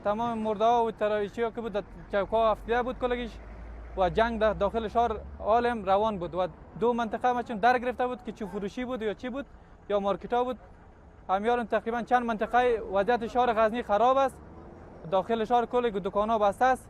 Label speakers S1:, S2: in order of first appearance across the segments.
S1: تمام مرده ها و تراویشی ها که بود چوکا افتیده بود کلگیش و جنگ در داخل شهر عالم روان بود و دو منطقه همچون در گرفته بود که چه فروشی بود یا چی بود یا مارکت ها بود. همیارم تقریبا چند منطقه وضعیت شهر غزنی خراب است. داخل شهر کل دکان ها بسته است.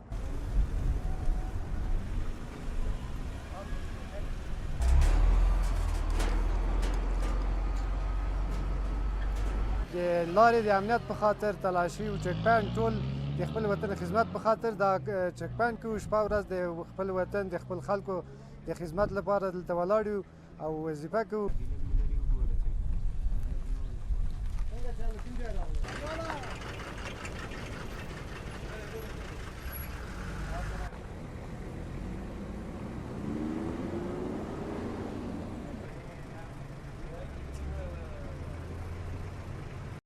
S2: لارې د امنیت په خاطر تلاشي او چک پاینټ ټول د خپل وطن خدمت په خاطر دا چک پاینټ کې شپه ورځ د خپل وطن د خپل خلکو د خدمت لپاره دلته ولاړ یو او وظیفه کوو.